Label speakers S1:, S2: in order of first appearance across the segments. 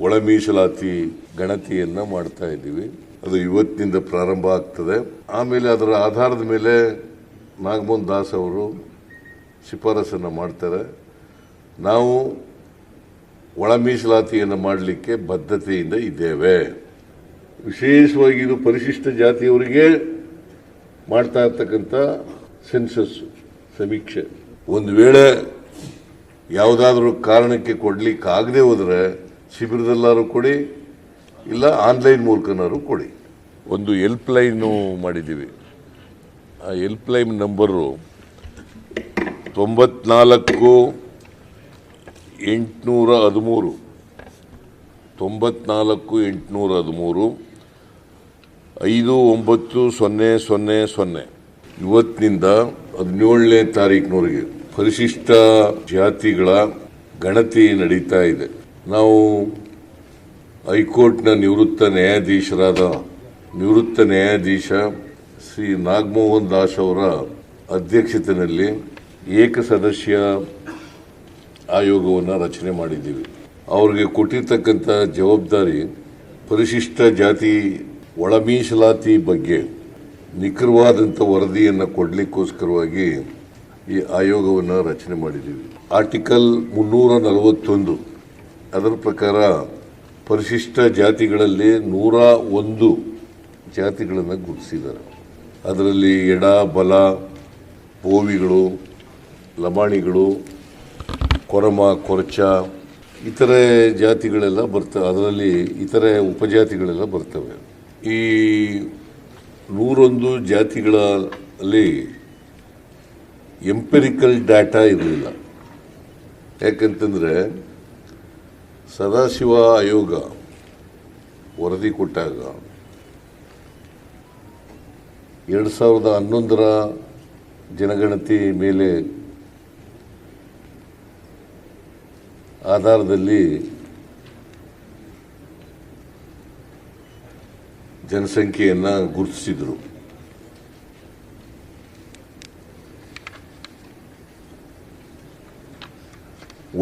S1: ಒಳ ಮೀಸಲಾತಿ ಗಣತಿಯನ್ನ ಮಾಡ್ತಾ ಇದ್ದೀವಿ. ಅದು ಇವತ್ತಿನಿಂದ ಪ್ರಾರಂಭ ಆಗ್ತದೆ. ಆಮೇಲೆ ಅದರ ಆಧಾರದ ಮೇಲೆ ನಾಗಮೋಹನ್ ದಾಸ್ ಅವರು ಶಿಫಾರಸನ್ನು ಮಾಡ್ತಾರೆ. ನಾವು ಒಳ ಮೀಸಲಾತಿಯನ್ನು ಮಾಡಲಿಕ್ಕೆ ಬದ್ಧತೆಯಿಂದ ಇದ್ದೇವೆ. ವಿಶೇಷವಾಗಿ ಇದು ಪರಿಶಿಷ್ಟ ಜಾತಿಯವರಿಗೆ ಮಾಡ್ತಾ ಇರ್ತಕ್ಕಂಥ ಸೆನ್ಸಸ್ ಸಮೀಕ್ಷೆ. ಒಂದು ವೇಳೆ ಯಾವುದಾದ್ರೂ ಕಾರಣಕ್ಕೆ ಕೊಡ್ಲಿಕ್ಕೆ ಆಗದೆ ಹೋದರೆ ಶಿಬಿರದಲ್ಲಾರು ಕೊಡಿ, ಇಲ್ಲ ಆನ್ಲೈನ್ ಮೂಲಕನಾರು ಕೊಡಿ. ಒಂದು ಹೆಲ್ಪ್ ಲೈನು ಮಾಡಿದ್ದೀವಿ. ಆ ಹೆಲ್ಪ್ ಲೈನ್ ನಂಬರು 94 813 94 813 5900. ಇವತ್ತಿನಿಂದ 17ನೇ ತಾರೀಕಿನವರೆಗೆ ಪರಿಶಿಷ್ಟ ಜಾತಿಗಳ ಗಣತಿ ನಡೀತಾ ಇದೆ. ನಾವು ಹೈಕೋರ್ಟ್ನ ನಿವೃತ್ತ ನ್ಯಾಯಾಧೀಶ ಶ್ರೀ ನಾಗಮೋಹನ್ ದಾಸ್ ಅವರ ಅಧ್ಯಕ್ಷತೆಯಲ್ಲಿ ಏಕಸದಸ್ಯ ಆಯೋಗವನ್ನು ರಚನೆ ಮಾಡಿದ್ದೀವಿ. ಅವರಿಗೆ ಕೊಟ್ಟಿರ್ತಕ್ಕಂಥ ಜವಾಬ್ದಾರಿ ಪರಿಶಿಷ್ಟ ಜಾತಿ ಒಳ ಮೀಸಲಾತಿ ಬಗ್ಗೆ ನಿಖರವಾದಂಥ ವರದಿಯನ್ನು ಕೊಡಲಿಕ್ಕೋಸ್ಕರವಾಗಿ ಈ ಆಯೋಗವನ್ನು ರಚನೆ ಮಾಡಿದ್ದೀವಿ. ಆರ್ಟಿಕಲ್ 341 ಅದರ ಪ್ರಕಾರ ಪರಿಶಿಷ್ಟ ಜಾತಿಗಳಲ್ಲಿ 101 ಜಾತಿಗಳನ್ನು ಗುರುತಿಸಿದ್ದಾರೆ. ಅದರಲ್ಲಿ ಎಡ, ಬಲ, ಬೋವಿಗಳು, ಲಮಾಣಿಗಳು, ಕೊರಮ, ಕೊರಚ ಇತರೆ ಜಾತಿಗಳೆಲ್ಲ ಬರ್ತವೆ. ಅದರಲ್ಲಿ ಇತರೆ ಉಪಜಾತಿಗಳೆಲ್ಲ ಬರ್ತವೆ. ಈ 101 ಜಾತಿಗಳಲ್ಲಿ ಎಂಪಿರಿಕಲ್ ಡಾಟಾ ಇರಲಿಲ್ಲ. ಯಾಕಂತಂದರೆ ಸದಾಶಿವ ಆಯೋಗ ವರದಿ ಕೊಟ್ಟಾಗ 2011ರ ಜನಗಣತಿ ಮೇಲೆ ಆಧಾರದಲ್ಲಿ ಜನಸಂಖ್ಯೆಯನ್ನು ಗುರುತಿಸಿದರು.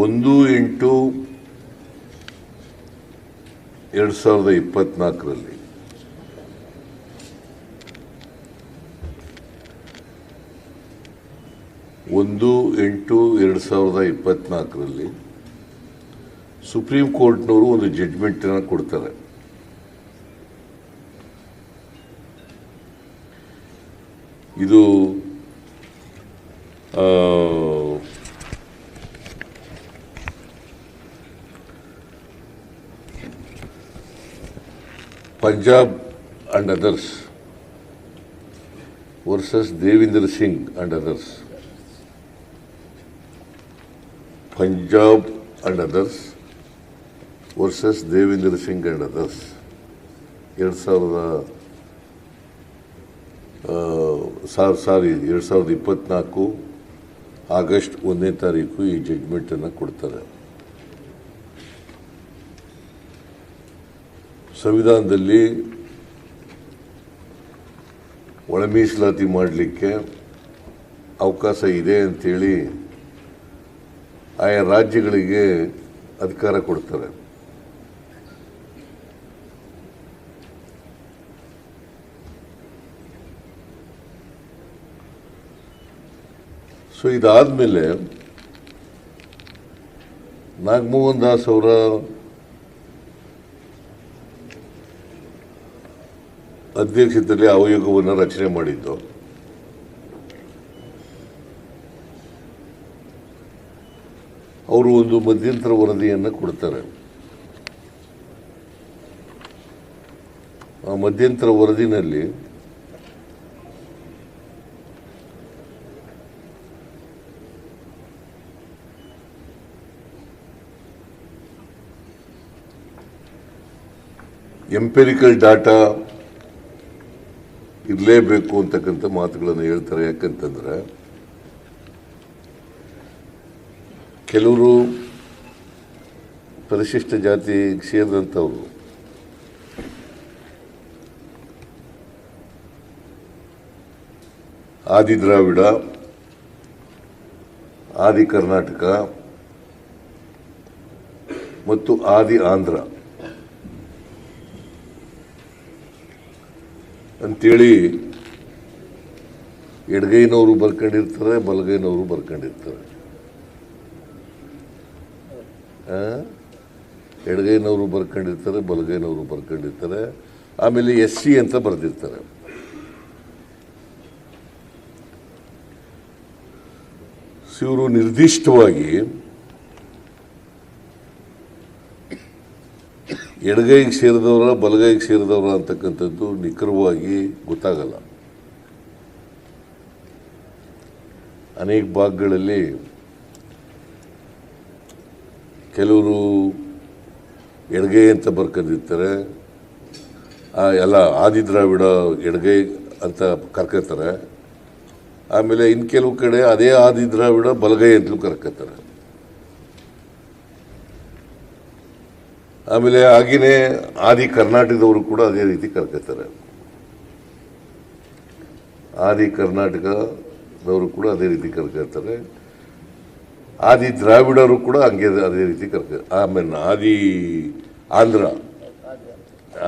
S1: ಒಂದು 8/2024 1/8/2024 ಸುಪ್ರೀಂ ಕೋರ್ಟ್ನವರು ಒಂದು ಜಡ್ಜ್ಮೆಂಟ್ ಅನ್ನು ಕೊಡ್ತಾರೆ. ಇದು Punjab and others versus Devinder Singh and others. Punjab and others versus Devinder Singh and others 2024 August 1ನೇ ತಾರೀಕು ಈ ಜಡ್ಜ್ಮೆಂಟನ್ನು ಕೊಡ್ತಾರೆ. ಸಂವಿಧಾನದಲ್ಲಿ ಒಳ ಮೀಸಲಾತಿ ಮಾಡಲಿಕ್ಕೆ ಅವಕಾಶ ಇದೆ ಅಂತೇಳಿ ಆಯಾ ರಾಜ್ಯಗಳಿಗೆ ಅಧಿಕಾರ ಕೊಡ್ತಾರೆ. ಸೊ ಇದಾದ್ಮೇಲೆ ನಾಗಮೋಹನ್ ದಾಸ್ ಅವರ ಅಧ್ಯಕ್ಷತೆಯಲ್ಲಿ ಆಯೋಗವನ್ನು ರಚನೆ ಮಾಡಿದ್ದು. ಅವರು ಒಂದು ಮಧ್ಯಂತರ ವರದಿಯನ್ನು ಕೊಡ್ತಾರೆ. ಆ ಮಧ್ಯಂತರ ವರದಿನಲ್ಲಿ ಎಂಪಿರಿಕಲ್ ಡಾಟಾ ಇರಲೇಬೇಕು ಅಂತಕ್ಕಂಥ ಮಾತುಗಳನ್ನು ಹೇಳ್ತಾರೆ. ಯಾಕಂತಂದ್ರೆ ಕೆಲವರು ಪರಿಶಿಷ್ಟ ಜಾತಿ ಸೇರಿದಂಥವ್ರು ಆದಿ ದ್ರಾವಿಡ, ಆದಿ ಕರ್ನಾಟಕ ಮತ್ತು ಆದಿ ಆಂಧ್ರ ಅಂತೇಳಿ ಎಡಗೈನವರು ಬರ್ಕೊಂಡಿರ್ತಾರೆ, ಬಲಗೈನವರು ಬರ್ಕೊಂಡಿರ್ತಾರೆ. ಎಡಗೈನವರು ಬರ್ಕೊಂಡಿರ್ತಾರೆ, ಬಲಗೈನವರು ಬರ್ಕೊಂಡಿರ್ತಾರೆ. ಆಮೇಲೆ SC ಅಂತ ಬರೆದಿರ್ತಾರೆ. ಇವರು ನಿರ್ದಿಷ್ಟವಾಗಿ ಎಡಗೈಗೆ ಸೇರಿದವರ ಬಲಗೈಗೆ ಸೇರಿದವರ ಅಂತಕ್ಕಂಥದ್ದು ನಿಖರವಾಗಿ ಗೊತ್ತಾಗಲ್ಲ. ಅನೇಕ ಭಾಗಗಳಲ್ಲಿ ಕೆಲವರು ಎಡಗೈ ಅಂತ ಬರ್ಕೊಂಡಿರ್ತಾರೆ, ಎಲ್ಲ ಆದಿದ್ರಾವಿಡ ಎಡಗೈ ಅಂತ ಕರ್ಕೋತಾರೆ. ಆಮೇಲೆ ಇನ್ನು ಕೆಲವು ಕಡೆ ಅದೇ ಆದಿದ್ರಾವಿಡ ಬಲಗೈ ಅಂತಲೂ ಕರ್ಕೋತಾರೆ. ಆಮೇಲೆ ಹಾಗೆಯೇ ಆದಿ ಕರ್ನಾಟಕದವರು ಕೂಡ ಅದೇ ರೀತಿ ಕರ್ಕೋತಾರೆ. ಆದಿ ಕರ್ನಾಟಕದವರು ಕೂಡ ಅದೇ ರೀತಿ ಕರ್ಕೋತಾರೆ. ಆದಿ ದ್ರಾವಿಡರು ಕೂಡ ಹಂಗೆ ಅದೇ ರೀತಿ ಕರ್ಕೋತಾರೆ. ಆಮೇಲೆ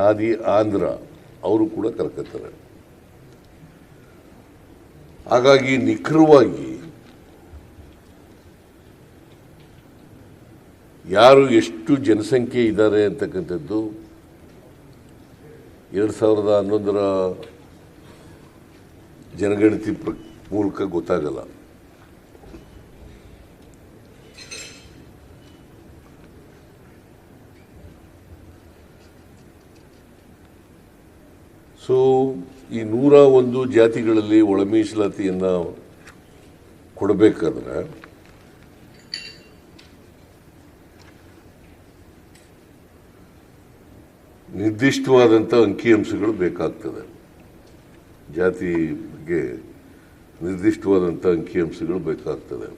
S1: ಆದಿ ಆಂಧ್ರ ಅವರು ಕೂಡ ಕರ್ಕೋತಾರೆ. ಹಾಗಾಗಿ ನಿಖರವಾಗಿ ಯಾರು ಎಷ್ಟು ಜನಸಂಖ್ಯೆ ಇದ್ದಾರೆ ಅಂತಕ್ಕಂಥದ್ದು 2011ರ ಜನಗಣತಿ ಮೂಲಕ ಗೊತ್ತಾಗಲ್ಲ. ಸೊ ಈ 101 ಜಾತಿಗಳಲ್ಲಿ ಒಳ ಮೀಸಲಾತಿಯನ್ನು ಕೊಡಬೇಕಾದ್ರೆ ನಿರ್ದಿಷ್ಟವಾದಂಥ ಅಂಕಿಅಂಶಗಳು ಬೇಕಾಗ್ತದೆ. ಜಾತಿ ಬಗ್ಗೆ ನಿರ್ದಿಷ್ಟವಾದಂಥ ಅಂಕಿಅಂಶಗಳು ಬೇಕಾಗ್ತದೆ.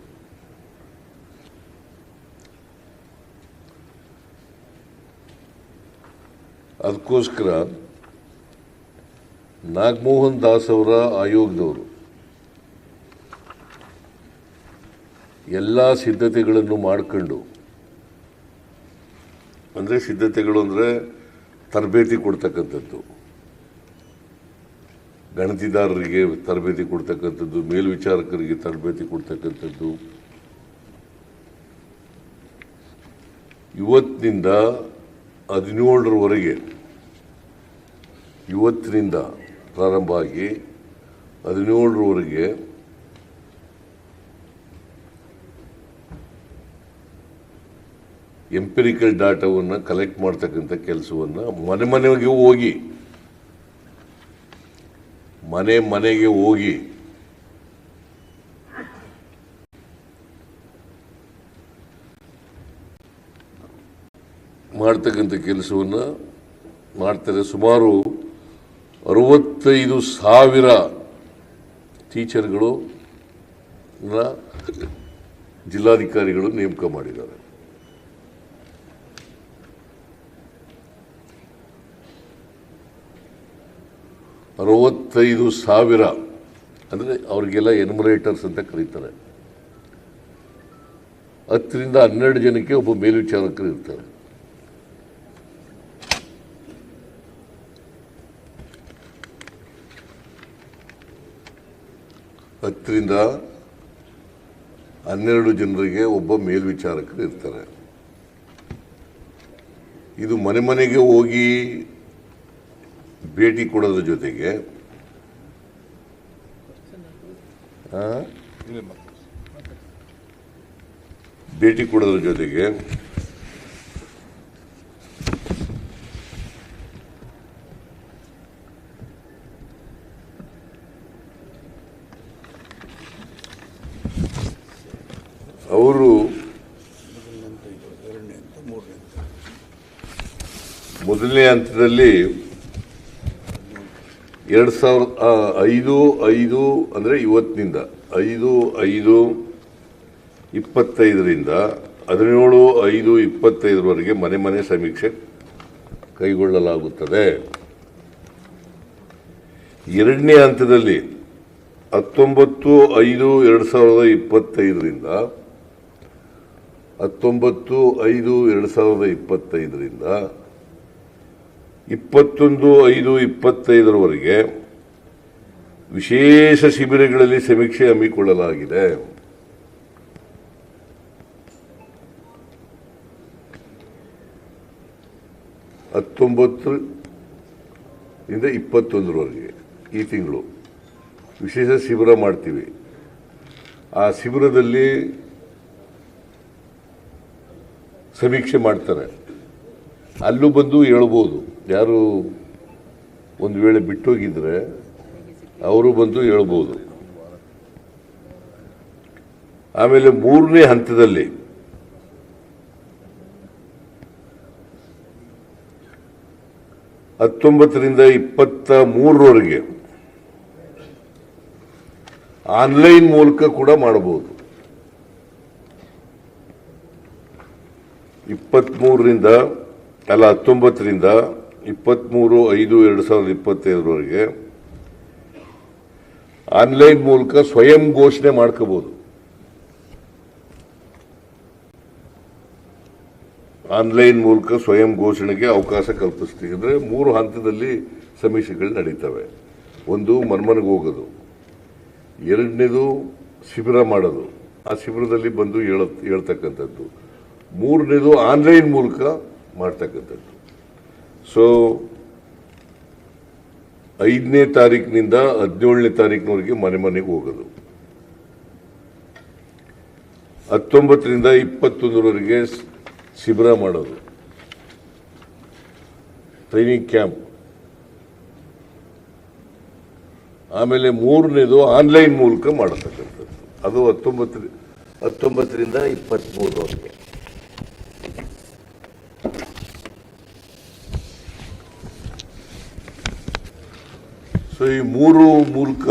S1: ಅದಕ್ಕೋಸ್ಕರ ನಾಗಮೋಹನ್ ದಾಸ್ ಅವರ ಆಯೋಗದವರು ಎಲ್ಲ ಸಿದ್ಧತೆಗಳನ್ನು ಮಾಡಿಕೊಂಡು, ಅಂದರೆ ಸಿದ್ಧತೆಗಳು ಅಂದರೆ ತರಬೇತಿ ಕೊಡ್ತಕ್ಕಂಥದ್ದು, ಗಣತಿದಾರರಿಗೆ ತರಬೇತಿ ಕೊಡ್ತಕ್ಕಂಥದ್ದು, ಮೇಲ್ವಿಚಾರಕರಿಗೆ ತರಬೇತಿ ಕೊಡ್ತಕ್ಕಂಥದ್ದು, ಇವತ್ತಿನಿಂದ 17ರವರೆಗೆ ಇವತ್ತಿನಿಂದ ಪ್ರಾರಂಭ ಆಗಿ 17ರವರೆಗೆ ಎಂಪಿರಿಕಲ್ ಡಾಟಾವನ್ನು ಕಲೆಕ್ಟ್ ಮಾಡ್ತಕ್ಕಂಥ ಕೆಲಸವನ್ನು ಮನೆಗೆ ಹೋಗಿ ಮಾಡ್ತಕ್ಕಂಥ ಕೆಲಸವನ್ನು ಮಾಡ್ತಾರೆ. ಸುಮಾರು 65,000 ಟೀಚರ್ಗಳು ಜಿಲ್ಲಾಧಿಕಾರಿಗಳು ನೇಮಕ ಮಾಡಿದ್ದಾರೆ. $65,000 ಅಂದರೆ ಅವ್ರಿಗೆಲ್ಲ ಎನ್ಯುಮರೇಟರ್ಸ್ ಅಂತ ಕರೀತಾರೆ. 10 ರಿಂದ 12 ಜನಕ್ಕೆ ಒಬ್ಬ ಮೇಲ್ವಿಚಾರಕರು ಇರ್ತಾರೆ. ಹತ್ತರಿಂದ 12 ಜನರಿಗೆ ಒಬ್ಬ ಮೇಲ್ವಿಚಾರಕರು ಇರ್ತಾರೆ. ಇದು ಮನೆಗೆ ಹೋಗಿ ಭೇಟಿ ಕೊಡೋದ್ರ ಜೊತೆಗೆ ಅವರು ಮೊದಲನೇ ಹಂತದಲ್ಲಿ 2005 ಅಂದರೆ ಇವತ್ತಿನಿಂದ 5/5/25ರಿಂದ 17/5/25ವರೆಗೆ ಮನೆ ಸಮೀಕ್ಷೆ ಕೈಗೊಳ್ಳಲಾಗುತ್ತದೆ. ಎರಡನೇ ಹಂತದಲ್ಲಿ 19/5/2025ರಿಂದ 21/5/25ವರೆಗೆ ವಿಶೇಷ ಶಿಬಿರಗಳಲ್ಲಿ ಸಮೀಕ್ಷೆ ಹಮ್ಮಿಕೊಳ್ಳಲಾಗಿದೆ. ರಿಂದ 21ರವರೆಗೆ ಈ ತಿಂಗಳು ವಿಶೇಷ ಶಿಬಿರ ಮಾಡ್ತೀವಿ. ಆ ಶಿಬಿರದಲ್ಲಿ ಸಮೀಕ್ಷೆ ಮಾಡ್ತಾರೆ. ಅಲ್ಲೂ ಬಂದು ಹೇಳ್ಬೋದು, ಯಾರು ಒಂದು ವೇಳೆ ಬಿಟ್ಟೋಗಿದ್ರೆ ಅವರು ಬಂದು ಹೇಳ್ಬೋದು. ಆಮೇಲೆ 3ನೇ ಹಂತದಲ್ಲಿ ರಿಂದ 23ರವರೆಗೆ ಆನ್ಲೈನ್ ಮೂಲಕ ಕೂಡ ಮಾಡಬಹುದು. 19ರಿಂದ 23/5/2025 ಆನ್ಲೈನ್ ಮೂಲಕ ಸ್ವಯಂ ಘೋಷಣೆ ಮಾಡ್ಕೋಬಹುದು. ಆನ್ಲೈನ್ ಮೂಲಕ ಸ್ವಯಂ ಘೋಷಣೆಗೆ ಅವಕಾಶ ಕಲ್ಪಿಸ್ತೀವಿ. ಅಂದರೆ 3 ಹಂತದಲ್ಲಿ ಸಮೀಕ್ಷೆಗಳು ನಡೀತವೆ. ಒಂದು ಮನ್ಮನೆಗೆ ಹೋಗೋದು, 2ನೇದು ಶಿಬಿರ ಮಾಡೋದು, ಆ ಶಿಬಿರದಲ್ಲಿ ಬಂದು ಹೇಳ್ತಕ್ಕಂಥದ್ದು, 3ನೇದು ಆನ್ಲೈನ್ ಮೂಲಕ ಮಾಡ್ತಕ್ಕಂಥದ್ದು. ಸೊ 5ನೇ ತಾರೀಕಿನಿಂದ 17ನೇ ತಾರೀಕಿನವರೆಗೆ ಮನೆಗೆ ಹೋಗೋದು, 19ರಿಂದ 21ರವರೆಗೆ ಶಿಬಿರ ಮಾಡೋದು, ಟ್ರೈನಿಂಗ್ ಕ್ಯಾಂಪ್. ಆಮೇಲೆ 3ನೇದು ಆನ್ಲೈನ್ ಮೂಲಕ ಮಾಡತಕ್ಕಂಥದ್ದು, ಅದು 19ರಿಂದ 23ರವರೆಗೆ. ಸೊ ಈ 3 ಮೂಲಕ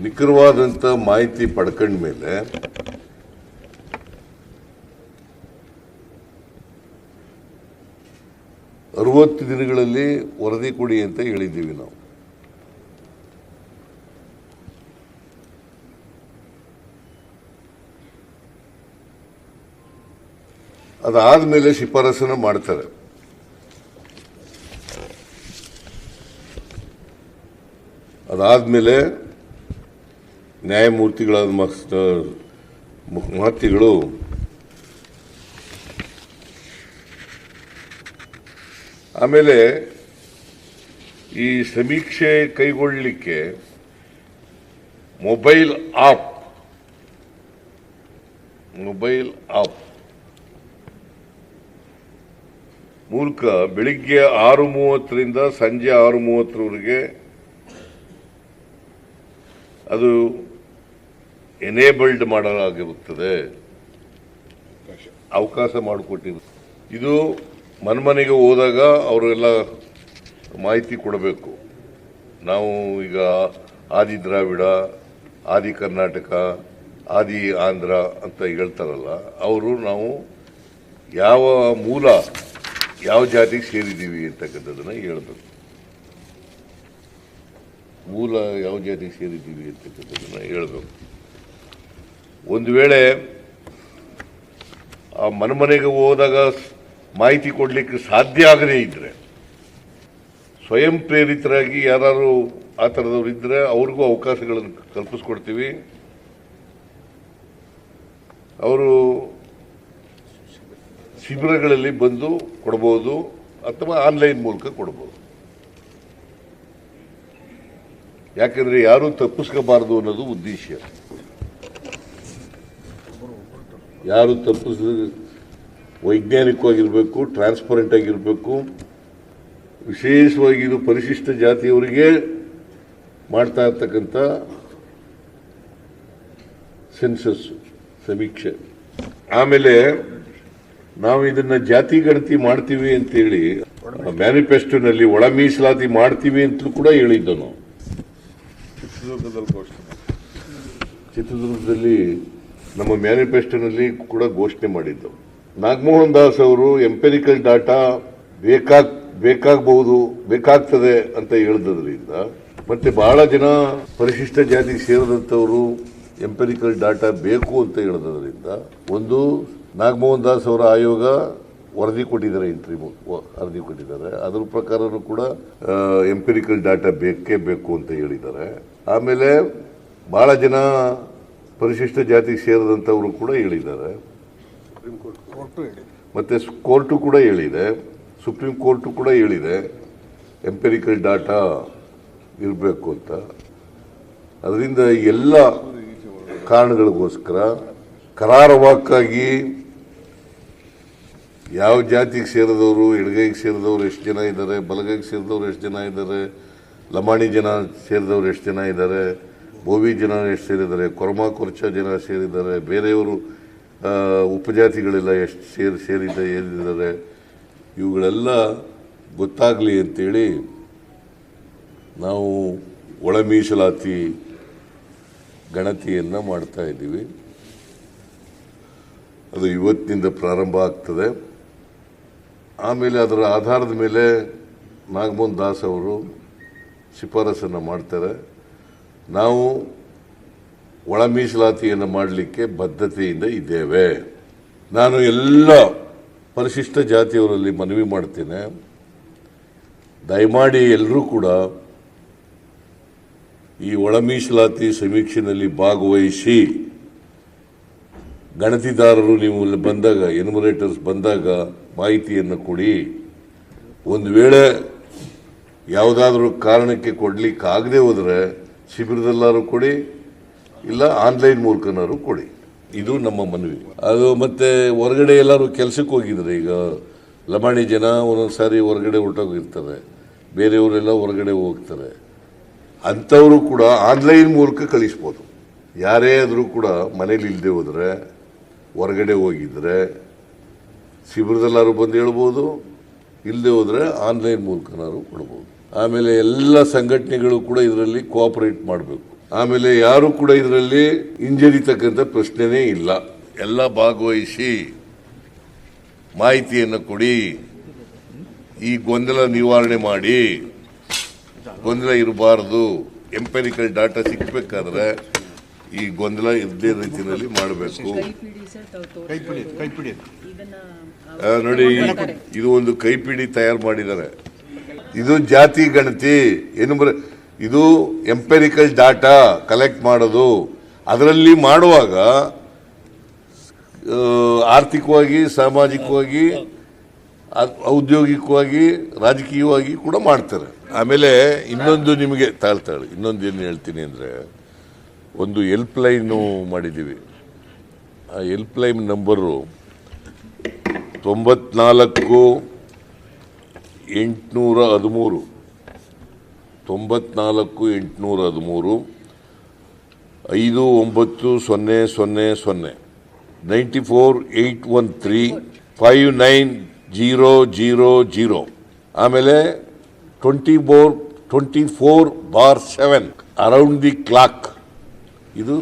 S1: ನಿಖರವಾದಂಥ ಮಾಹಿತಿ ಪಡ್ಕೊಂಡ ಮೇಲೆ ಅರವತ್ತು ದಿನಗಳಲ್ಲಿ ವರದಿ ಕೊಡಿ ಅಂತ ಹೇಳಿದ್ದೀವಿ ನಾವು. ಅದಾದ್ಮೇಲೆ ಶಿಫಾರಸನ್ನು ಮಾಡ್ತಾರೆ. ಅದಾದ್ಮೇಲೆ ನ್ಯಾಯಮೂರ್ತಿಗಳಾದ ಮಹತಿಗಳು ಆಮೇಲೆ ಈ ಸಮೀಕ್ಷೆ ಕೈಗೊಳ್ಳಲಿಕ್ಕೆ ಮೊಬೈಲ್ ಆಪ್ ಮೂಲಕ ಬೆಳಿಗ್ಗೆ 6:30ರಿಂದ ಸಂಜೆ 6:30ರವರೆಗೆ ಅದು ಎನೇಬಲ್ಡ್ ಮಾಡಲಾಗಿರುತ್ತದೆ, ಅವಕಾಶ ಮಾಡಿಕೊಟ್ಟಿದೆ. ಇದು ಮನೆಗೆ ಹೋದಾಗ ಅವರೆಲ್ಲ ಮಾಹಿತಿ ಕೊಡಬೇಕು. ನಾವು ಈಗ ಆದಿ ದ್ರಾವಿಡ, ಆದಿ ಕರ್ನಾಟಕ, ಆದಿ ಆಂಧ್ರ ಅಂತ ಹೇಳ್ತಾರಲ್ಲ, ಅವರು ನಾವು ಯಾವ ಮೂಲ ಯಾವ ಜಾತಿಗೆ ಸೇರಿದ್ದೀವಿ ಅಂತಕ್ಕಂಥದ್ದನ್ನು ಹೇಳಬೇಕು. ಮೂಲ ಯಾವ ಜಾತಿಗೆ ಸೇರಿದ್ದೀವಿ ಅಂತಕ್ಕಂಥದ್ದನ್ನು ಹೇಳಬೇಕು. ಒಂದು ವೇಳೆ ಆ ಮನೆಗೆ ಹೋದಾಗ ಮಾಹಿತಿ ಕೊಡಲಿಕ್ಕೆ ಸಾಧ್ಯ ಆಗದೇ ಇದ್ರೆ, ಸ್ವಯಂ ಪ್ರೇರಿತರಾಗಿ ಯಾರು ಆ ಥರದವ್ರು ಇದ್ರೆ ಅವ್ರಿಗೂ ಅವಕಾಶಗಳನ್ನು ಕಲ್ಪಿಸ್ಕೊಡ್ತೀವಿ. ಅವರು ಶಿಬಿರಗಳಲ್ಲಿ ಬಂದು ಕೊಡಬಹುದು ಅಥವಾ ಆನ್ಲೈನ್ ಮೂಲಕ ಕೊಡಬಹುದು. ಯಾಕಂದ್ರೆ ಯಾರು ತಪ್ಪಿಸ್ಕೋಬಾರದು ಅನ್ನೋದು ಉದ್ದೇಶ. ಯಾರು ವೈಜ್ಞಾನಿಕವಾಗಿರಬೇಕು, ಟ್ರಾನ್ಸ್ಪರೆಂಟ್ ಆಗಿರಬೇಕು. ವಿಶೇಷವಾಗಿ ಇದು ಪರಿಶಿಷ್ಟ ಜಾತಿಯವರಿಗೆ ಮಾಡ್ತಾ ಇರ್ತಕ್ಕಂಥ ಸೆನ್ಸಸ್ ಸಮೀಕ್ಷೆ. ಆಮೇಲೆ ನಾವು ಇದನ್ನ ಜಾತಿ ಗಣತಿ ಮಾಡ್ತೀವಿ ಅಂತೇಳಿ ಮ್ಯಾನಿಫೆಸ್ಟೋನಲ್ಲಿ ಒಳ ಮೀಸಲಾತಿ ಮಾಡ್ತೀವಿ ಅಂತಲೂ ಕೂಡ ಹೇಳಿದ್ದು ನಾವು. ಚಿತ್ರದುರ್ಗದಲ್ಲಿ ನಮ್ಮ ಮ್ಯಾನಿಫೆಸ್ಟೋನಲ್ಲಿ ಕೂಡ ಘೋಷಣೆ ಮಾಡಿದ್ದು. ನಾಗಮೋಹನ್ ದಾಸ್ ಅವರು ಎಂಪೆರಿಕಲ್ ಡಾಟಾ ಬೇಕಾಗ್ತದೆ ಅಂತ ಹೇಳಿದ್ರಿಂದ, ಮತ್ತೆ ಬಹಳ ಜನ ಪರಿಶಿಷ್ಟ ಜಾತಿಗೆ ಸೇರಿದಂಥವರು ಎಂಪೆರಿಕಲ್ ಡಾಟಾ ಬೇಕು ಅಂತ ಹೇಳಿದ್ರಿಂದ, ಒಂದು ನಾಗಮೋಹನ್ ದಾಸ್ ಅವರ ಆಯೋಗ ವರದಿ ಕೊಟ್ಟಿದ್ದಾರೆ, ವರದಿ ಕೊಟ್ಟಿದ್ದಾರೆ. ಅದ್ರ ಪ್ರಕಾರನೂ ಕೂಡ ಎಂಪಿರಿಕಲ್ ಡಾಟಾ ಬೇಕೇ ಬೇಕು ಅಂತ ಹೇಳಿದ್ದಾರೆ. ಆಮೇಲೆ ಬಹಳ ಜನ ಪರಿಶಿಷ್ಟ ಜಾತಿಗೆ ಸೇರಿದಂಥವರು ಕೂಡ ಹೇಳಿದ್ದಾರೆ. ಮತ್ತೆ ಕೋರ್ಟು ಕೂಡ ಹೇಳಿದೆ, ಸುಪ್ರೀಂ ಕೋರ್ಟು ಕೂಡ ಹೇಳಿದೆ ಎಂಪಿರಿಕಲ್ ಡಾಟಾ ಇರಬೇಕು ಅಂತ. ಅದರಿಂದ ಎಲ್ಲ ಕಾರಣಗಳಿಗೋಸ್ಕರ ಕರಾರುವಾಕ್ಕಾಗಿ ಯಾವ ಜಾತಿಗೆ ಸೇರಿದವರು, ಎಡಗೈಗೆ ಸೇರಿದವರು ಎಷ್ಟು ಜನ ಇದ್ದಾರೆ, ಬಲಗೈಗೆ ಸೇರಿದವರು ಎಷ್ಟು ಜನ ಇದ್ದಾರೆ, ಲಮಾಣಿ ಜನ ಸೇರಿದವರು ಎಷ್ಟು ಜನ ಇದ್ದಾರೆ, ಬೋವಿ ಜನ ಎಷ್ಟು ಸೇರಿದ್ದಾರೆ, ಕೊರಮ ಕೊರ್ಚ ಜನ ಸೇರಿದ್ದಾರೆ, ಬೇರೆಯವರು ಉಪಜಾತಿಗಳೆಲ್ಲ ಎಷ್ಟು ಸೇರಿದ್ದಾರೆ, ಇವುಗಳೆಲ್ಲ ಗೊತ್ತಾಗಲಿ ಅಂತೇಳಿ ನಾವು ಒಳ ಮೀಸಲಾತಿ ಗಣತಿಯನ್ನು ಮಾಡ್ತಾ ಇದ್ದೀವಿ. ಅದು ಇವತ್ತಿನಿಂದ ಪ್ರಾರಂಭ ಆಗ್ತದೆ. ಆಮೇಲೆ ಅದರ ಆಧಾರದ ಮೇಲೆ ನಾಗಮೋಹನ್ ದಾಸ್ ಅವರು ಶಿಫಾರಸನ್ನು ಮಾಡ್ತಾರೆ. ನಾವು ಒಳ ಮೀಸಲಾತಿಯನ್ನು ಮಾಡಲಿಕ್ಕೆ ಬದ್ಧತೆಯಿಂದ ಇದ್ದೇವೆ. ನಾನು ಎಲ್ಲ ಪರಿಶಿಷ್ಟ ಜಾತಿಯವರಲ್ಲಿ ಮನವಿ ಮಾಡ್ತೇನೆ, ದಯಮಾಡಿ ಎಲ್ಲರೂ ಕೂಡ ಈ ಒಳ ಮೀಸಲಾತಿ ಸಮೀಕ್ಷೆಯಲ್ಲಿ ಭಾಗವಹಿಸಿ. ಗಣತಿದಾರರು ನೀವು ಬಂದಾಗ, ಎನ್ಯುಮರೇಟರ್ಸ್ ಬಂದಾಗ ಮಾಹಿತಿಯನ್ನು ಕೊಡಿ. ಒಂದು ವೇಳೆ ಯಾವುದಾದ್ರೂ ಕಾರಣಕ್ಕೆ ಕೊಡ್ಲಿಕ್ಕೆ ಆಗದೆ ಹೋದರೆ ಶಿಬಿರದಲ್ಲಾರು ಕೊಡಿ, ಇಲ್ಲ ಆನ್ಲೈನ್ ಮೂಲಕನಾರು ಕೊಡಿ. ಇದು ನಮ್ಮ ಮನವಿ. ಅದು ಮತ್ತೆ ಹೊರಗಡೆ ಎಲ್ಲರೂ ಕೆಲಸಕ್ಕೆ ಹೋಗಿದ್ದಾರೆ. ಈಗ ಲಮಾಣಿ ಜನ ಒಂದೊಂದು ಸಾರಿ ಹೊರಗಡೆ ಹೊರಟೋಗಿರ್ತಾರೆ, ಬೇರೆಯವರೆಲ್ಲ ಹೊರಗಡೆ ಹೋಗ್ತಾರೆ. ಅಂಥವರು ಕೂಡ ಆನ್ಲೈನ್ ಮೂಲಕ ಕಳಿಸ್ಬೋದು. ಯಾರೇ ಆದರೂ ಕೂಡ ಮನೇಲಿ ಇಲ್ಲದೆ ಹೋದರೆ, ಹೊರಗಡೆ ಹೋಗಿದ್ರೆ ಶಿಬಿರದಲ್ಲಾರು ಬಂದು ಹೇಳ್ಬೋದು, ಇಲ್ಲದೆ ಹೋದರೆ ಆನ್ಲೈನ್ ಮೂಲಕನಾರು ಕೊಡ್ಬೋದು. ಆಮೇಲೆ ಎಲ್ಲ ಸಂಘಟನೆಗಳು ಕೂಡ ಇದರಲ್ಲಿ ಕೋಆಪರೇಟ್ ಮಾಡಬೇಕು. ಆಮೇಲೆ ಯಾರು ಕೂಡ ಇದರಲ್ಲಿ ಹಿಂಜರಿತಕ್ಕಂಥ ಪ್ರಶ್ನೆನೇ ಇಲ್ಲ. ಎಲ್ಲ ಭಾಗವಹಿಸಿ ಮಾಹಿತಿಯನ್ನು ಕೊಡಿ, ಈ ಗೊಂದಲ ನಿವಾರಣೆ ಮಾಡಿ. ಗೊಂದಲ ಇರಬಾರದು. ಎಂಪೆರಿಕಲ್ ಡಾಟಾ ಸಿಕ್ಕಬೇಕಾದ್ರೆ ಈ ಗೊಂದಲ ಇರದೇ ರೀತಿಯಲ್ಲಿ ಮಾಡಬೇಕು. ನೋಡಿ, ಇದು ಒಂದು ಕೈಪಿಡಿ ತಯಾರು ಮಾಡಿದ್ದಾರೆ. ಇದು ಜಾತಿ ಗಣತಿ ಇದು ಎಂಪೆರಿಕಲ್ ಡಾಟಾ ಕಲೆಕ್ಟ್ ಮಾಡೋದು. ಅದರಲ್ಲಿ ಮಾಡುವಾಗ ಆರ್ಥಿಕವಾಗಿ, ಸಾಮಾಜಿಕವಾಗಿ, ಔದ್ಯೋಗಿಕವಾಗಿ, ರಾಜಕೀಯವಾಗಿ ಕೂಡ ಮಾಡ್ತಾರೆ. ಆಮೇಲೆ ಇನ್ನೊಂದು ನಿಮಗೆ ಇನ್ನೊಂದು ಏನು ಹೇಳ್ತೀನಿ ಅಂದರೆ, ಒಂದು ಹೆಲ್ಪ್ ಲೈನು ಮಾಡಿದ್ದೀವಿ. ಆ ಹೆಲ್ಪ್ ಲೈನ್ ನಂಬರು 94 813 94 813 59000 94 813 59000. ಆಮೇಲೆ 24/7 ಅರೌಂಡ್ ದಿ ಕ್ಲಾಕ್ ಇದು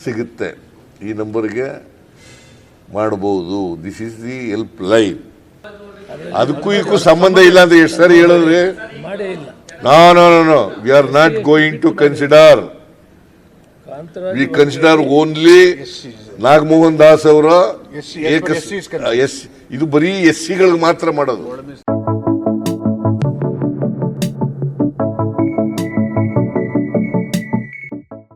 S1: ಸಿಗುತ್ತೆ. ಈ ನಂಬರ್ಗೆ ಮಾಡಬಹುದು. This is the help line. ಅದಕ್ಕೂ ಇದಕ್ಕೂ ಸಂಬಂಧ ಇಲ್ಲ ಅಂತ ಎಷ್ಟು ಸಾರಿ ಹೇಳಿದ್ರೆ, no we are not going to consider. We consider only Nagamohan Das ಅವರ ಇದು ಬರೀ SC ಗಳಿಗೆ ಮಾತ್ರ ಮಾಡೋದು.